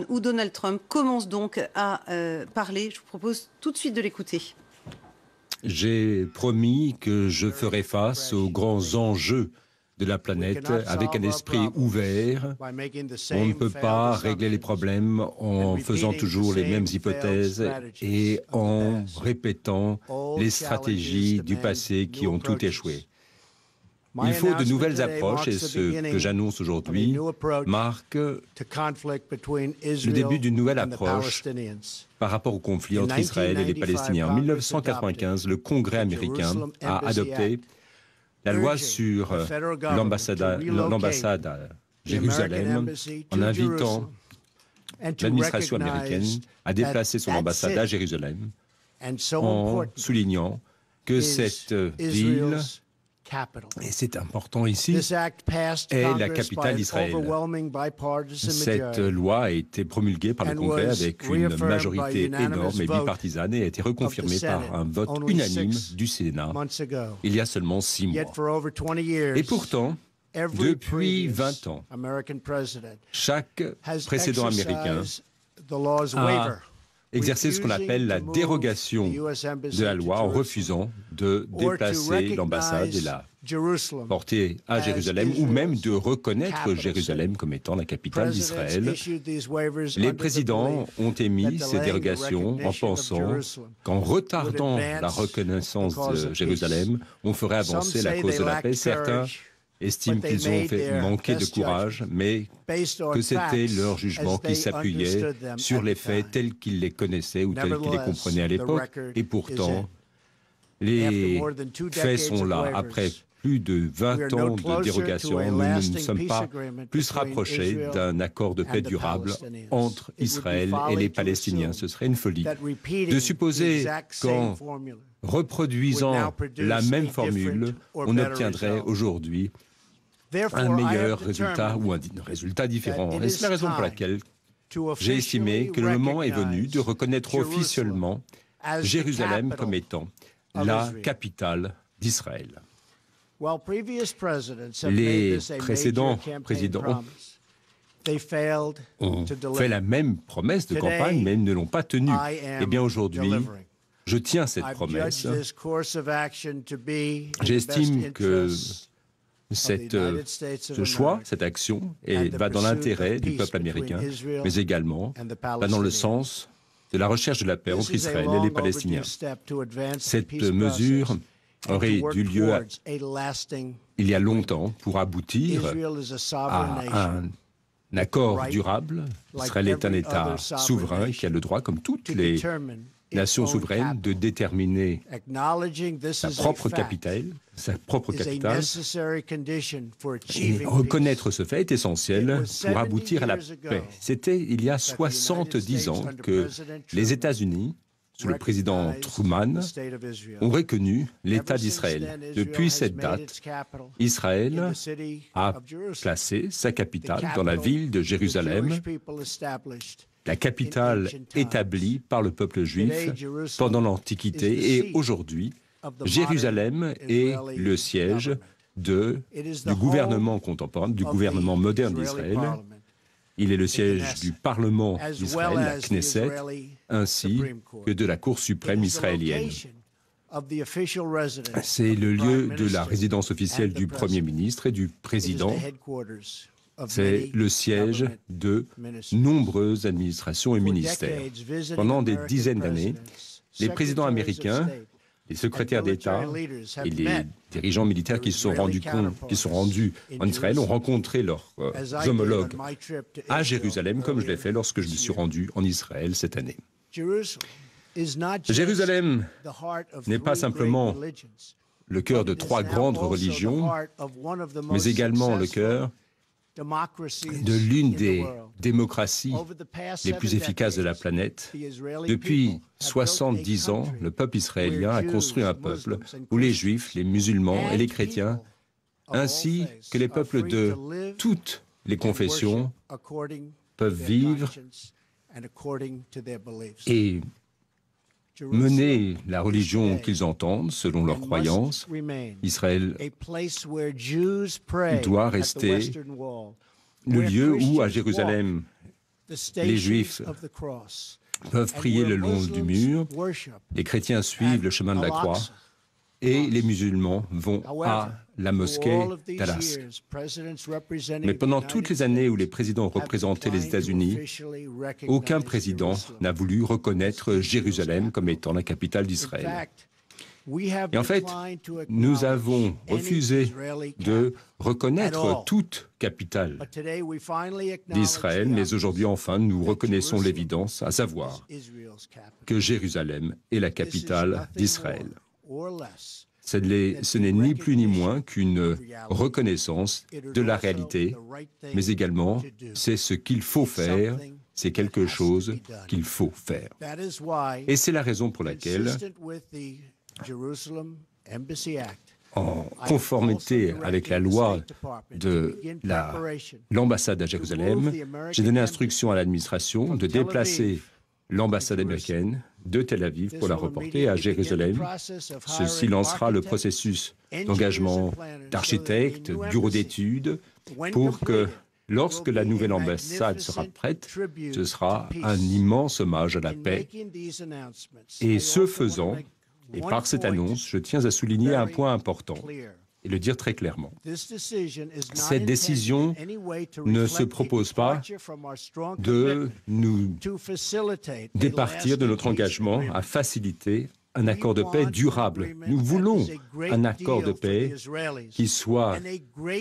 Où Donald Trump commence donc à parler. Je vous propose tout de suite de l'écouter. J'ai promis que je ferai face aux grands enjeux de la planète avec un esprit ouvert. On ne peut pas régler les problèmes en faisant toujours les mêmes hypothèses et en répétant les stratégies du passé qui ont tout échoué. Il faut de nouvelles approches et ce que j'annonce aujourd'hui marque le début d'une nouvelle approche par rapport au conflit entre Israël et les Palestiniens. En 1995, le Congrès américain a adopté la loi sur l'ambassade à Jérusalem en invitant l'administration américaine à déplacer son ambassade à Jérusalem en soulignant que cette ville, et c'est important ici, est la capitale d'Israël. Cette loi a été promulguée par le Congrès avec une majorité énorme et bipartisane et a été reconfirmée par un vote unanime du Sénat il y a seulement 6 mois. Et pourtant, depuis 20 ans, chaque précédent américain a exercer ce qu'on appelle la dérogation de la loi en refusant de déplacer l'ambassade et la porter à Jérusalem ou même de reconnaître Jérusalem comme étant la capitale d'Israël. Les présidents ont émis ces dérogations en pensant qu'en retardant la reconnaissance de Jérusalem, on ferait avancer la cause de la paix. Certains estiment qu'ils ont manqué de courage, mais que c'était leur jugement qui s'appuyait sur les faits tels qu'ils les connaissaient ou tels qu'ils les comprenaient à l'époque. Et pourtant, les faits sont là. Après plus de 20 ans de dérogation, nous ne nous sommes pas plus rapprochés d'un accord de paix durable entre Israël et les Palestiniens. Ce serait une folie de supposer qu'en reproduisant la même formule, on obtiendrait aujourd'hui un meilleur résultat ou un résultat différent. Et c'est la raison pour laquelle j'ai estimé que le moment est venu de reconnaître officiellement Jérusalem comme étant la capitale d'Israël. Les précédents présidents ont fait la même promesse de campagne, mais ils ne l'ont pas tenue. Eh bien aujourd'hui, je tiens cette promesse. J'estime que ce choix, cette action, va dans l'intérêt du peuple américain, mais également va dans le sens de la recherche de la paix entre Israël et les Palestiniens. Cette mesure aurait eu lieu il y a longtemps pour aboutir à un accord durable. Israël est un État souverain qui a le droit, comme toutes les nations souveraines, de déterminer sa propre capitale. Et reconnaître ce fait est essentiel pour aboutir à la paix. C'était il y a 70 ans que les États-Unis, sous le président Truman, ont reconnu l'État d'Israël. Depuis cette date, Israël a placé sa capitale dans la ville de Jérusalem, la capitale établie par le peuple juif pendant l'Antiquité, et aujourd'hui, Jérusalem est le siège du gouvernement contemporain, du gouvernement moderne d'Israël. Il est le siège du Parlement d'Israël, la Knesset, ainsi que de la Cour suprême israélienne. C'est le lieu de la résidence officielle du Premier ministre et du Président. C'est le siège de nombreuses administrations et ministères. Pendant des dizaines d'années, les présidents américains, les secrétaires d'État et les dirigeants militaires qui se sont rendus en Israël ont rencontré leurs homologues à Jérusalem, comme je l'ai fait lorsque je me suis rendu en Israël cette année. Jérusalem n'est pas simplement le cœur de 3 grandes religions, mais également le cœur de l'une des démocraties les plus efficaces de la planète. Depuis 70 ans, le peuple israélien a construit un peuple où les Juifs, les musulmans et les chrétiens, ainsi que les peuples de toutes les confessions, peuvent vivre et mener la religion qu'ils entendent selon leurs croyances. Israël doit rester le lieu où, à Jérusalem, Les Juifs peuvent prier le long du mur, les chrétiens suivent le chemin de la croix, et les musulmans vont à la mosquée d'Al-Aqsa. Mais pendant toutes les années où les présidents ont représenté les États-Unis, aucun président n'a voulu reconnaître Jérusalem comme étant la capitale d'Israël. Et en fait, nous avons refusé de reconnaître toute capitale d'Israël, mais aujourd'hui, enfin, nous reconnaissons l'évidence, à savoir que Jérusalem est la capitale d'Israël. Ce n'est ni plus ni moins qu'une reconnaissance de la réalité, mais également, c'est ce qu'il faut faire, c'est quelque chose qu'il faut faire. Et c'est la raison pour laquelle, en conformité avec la loi de l'ambassade à Jérusalem, j'ai donné instruction à l'administration de déplacer l'ambassade américaine de Tel Aviv pour la reporter à Jérusalem. Ceci lancera le processus d'engagement d'architectes, bureaux d'études, pour que lorsque la nouvelle ambassade sera prête, ce sera un immense hommage à la paix. Et ce faisant, et par cette annonce, je tiens à souligner un point important et le dire très clairement. Cette décision ne se propose pas de nous départir de notre engagement à faciliter un accord de paix durable. Nous voulons un accord de paix qui soit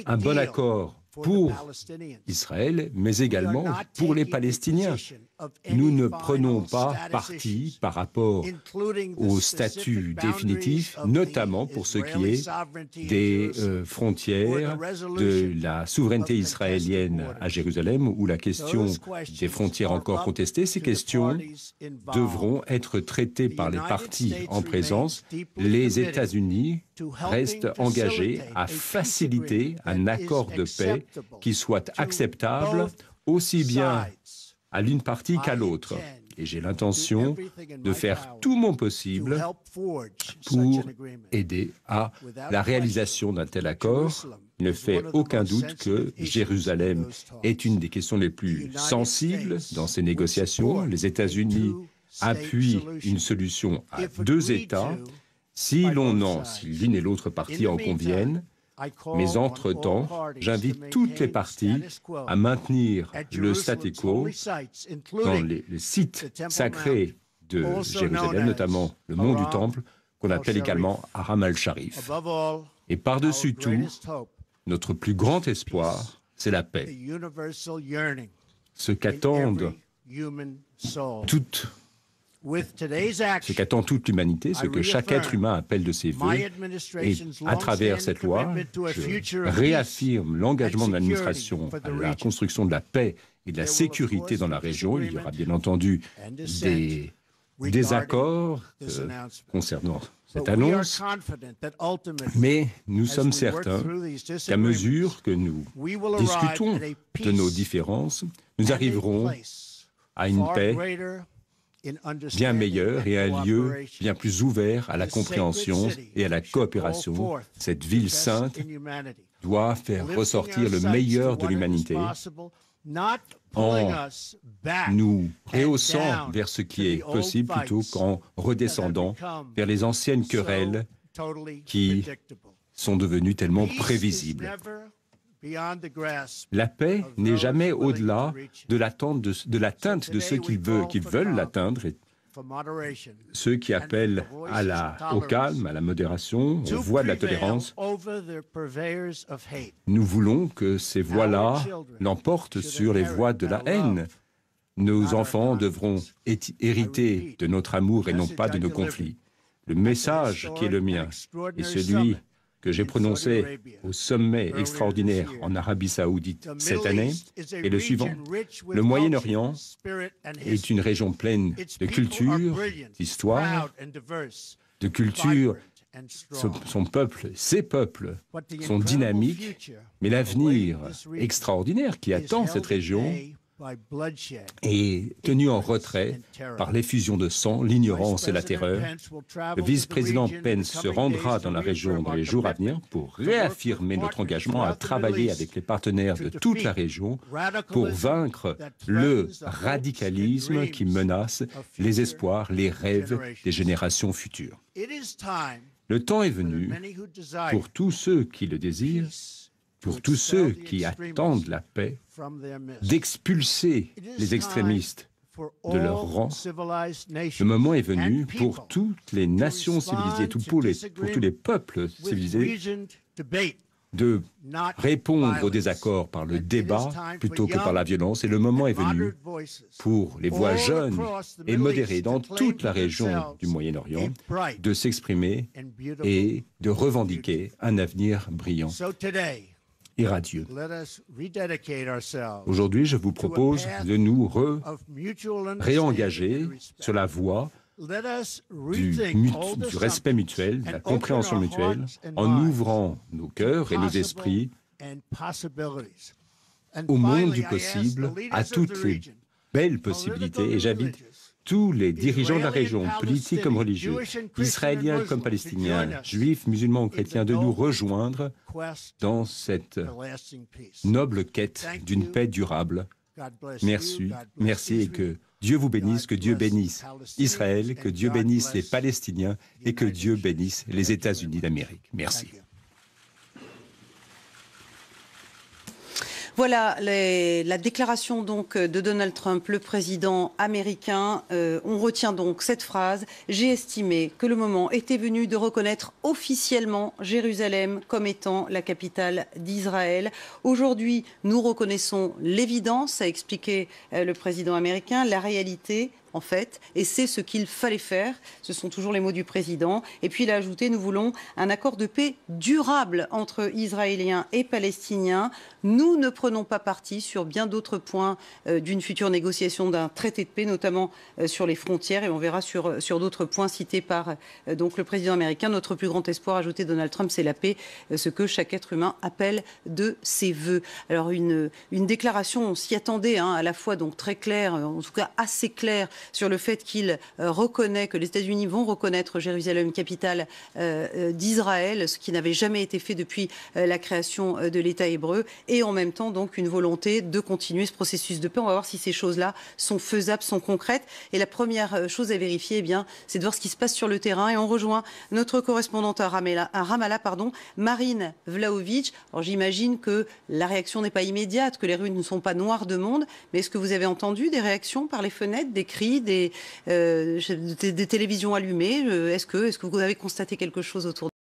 un bon accord pour Israël, mais également pour les Palestiniens. Nous ne prenons pas parti par rapport au statut définitif, notamment pour ce qui est des frontières, de la souveraineté israélienne à Jérusalem, ou la question des frontières encore contestées. Ces questions devront être traitées par les parties en présence. Les États-Unis restent engagés à faciliter un accord de paix qui soit acceptable aussi bien à l'une partie qu'à l'autre. Et j'ai l'intention de faire tout mon possible pour aider à la réalisation d'un tel accord. Il ne fait aucun doute que Jérusalem est une des questions les plus sensibles dans ces négociations. Les États-Unis appuient une solution à deux États si l'une et l'autre partie en conviennent. Mais entre-temps, j'invite toutes les parties à maintenir le statu quo dans les sites sacrés de Jérusalem, notamment le mont du Temple, qu'on appelle également Haram al-Sharif. Et par-dessus tout, notre plus grand espoir, c'est la paix. Ce qu'attendent toute l'humanité, ce que chaque être humain appelle de ses vœux. Et à travers cette loi, je réaffirme l'engagement de l'administration à la construction de la paix et de la sécurité dans la région. Il y aura bien entendu des désaccords concernant cette annonce, mais nous sommes certains qu'à mesure que nous discutons de nos différences, nous arriverons à une paix bien meilleur et un lieu bien plus ouvert à la compréhension et à la coopération. Cette ville sainte doit faire ressortir le meilleur de l'humanité en nous rehaussant vers ce qui est possible plutôt qu'en redescendant vers les anciennes querelles qui sont devenues tellement prévisibles. La paix n'est jamais au-delà de l'atteinte de ceux qui veulent l'atteindre, et ceux qui appellent au calme, à la modération, aux voies de la tolérance. Nous voulons que ces voies-là l'emportent sur les voies de la haine. Nos enfants devront hériter de notre amour et non pas de nos conflits. Le message qui est le mien est celui que j'ai prononcé au sommet extraordinaire en Arabie Saoudite cette année est le suivant. Le Moyen-Orient est une région pleine de culture, d'histoire, de culture. Son peuple, ses peuples sont dynamiques, mais l'avenir extraordinaire qui attend cette région et tenu en retrait par l'effusion de sang, l'ignorance et la terreur. Le vice-président Pence se rendra dans la région dans les jours à venir pour réaffirmer notre engagement à travailler avec les partenaires de toute la région pour vaincre le radicalisme qui menace les espoirs, les rêves des générations futures. Le temps est venu pour tous ceux qui le désirent, pour tous ceux qui attendent la paix, d'expulser les extrémistes de leur rang. Le moment est venu pour toutes les nations civilisées, pour tous les peuples civilisés, de répondre aux désaccords par le débat plutôt que par la violence. Et le moment est venu pour les voix jeunes et modérées dans toute la région du Moyen-Orient de s'exprimer et de revendiquer un avenir brillant et radieux. Aujourd'hui, je vous propose de nous réengager sur la voie du respect mutuel, de la compréhension mutuelle, en ouvrant nos cœurs et nos esprits au monde du possible, à toutes les belles possibilités. Et j'invite tous les dirigeants de la région, politiques comme religieux, israéliens comme palestiniens, juifs, musulmans ou chrétiens, de nous rejoindre dans cette noble quête d'une paix durable. Merci, merci et que Dieu vous bénisse, que Dieu bénisse Israël, que Dieu bénisse les Palestiniens et que Dieu bénisse les États-Unis d'Amérique. Merci. Voilà la déclaration donc de Donald Trump, le président américain. On retient donc cette phrase: j'ai estimé que le moment était venu de reconnaître officiellement Jérusalem comme étant la capitale d'Israël. Aujourd'hui, nous reconnaissons l'évidence, a expliqué le président américain, la réalité. En fait, et c'est ce qu'il fallait faire. Ce sont toujours les mots du président. Et puis il a ajouté: nous voulons un accord de paix durable entre Israéliens et Palestiniens. Nous ne prenons pas parti sur bien d'autres points d'une future négociation d'un traité de paix, notamment sur les frontières. Et on verra sur d'autres points cités par donc le président américain. Notre plus grand espoir, ajouté Donald Trump, c'est la paix, ce que chaque être humain appelle de ses voeux. Alors une déclaration, on s'y attendait, à la fois donc très claire, en tout cas assez claire, sur le fait qu'il reconnaît, que les États-Unis vont reconnaître Jérusalem capitale d'Israël, ce qui n'avait jamais été fait depuis la création de l'État hébreu, et en même temps donc une volonté de continuer ce processus de paix. On va voir si ces choses-là sont faisables, sont concrètes. Et la première chose à vérifier, c'est de voir ce qui se passe sur le terrain. Et on rejoint notre correspondante à Ramallah, Marine Vlahovic. Alors j'imagine que la réaction n'est pas immédiate, que les rues ne sont pas noires de monde, mais est-ce que vous avez entendu des réactions par les fenêtres, des cris, des télévisions allumées? Est-ce que vous avez constaté quelque chose autour de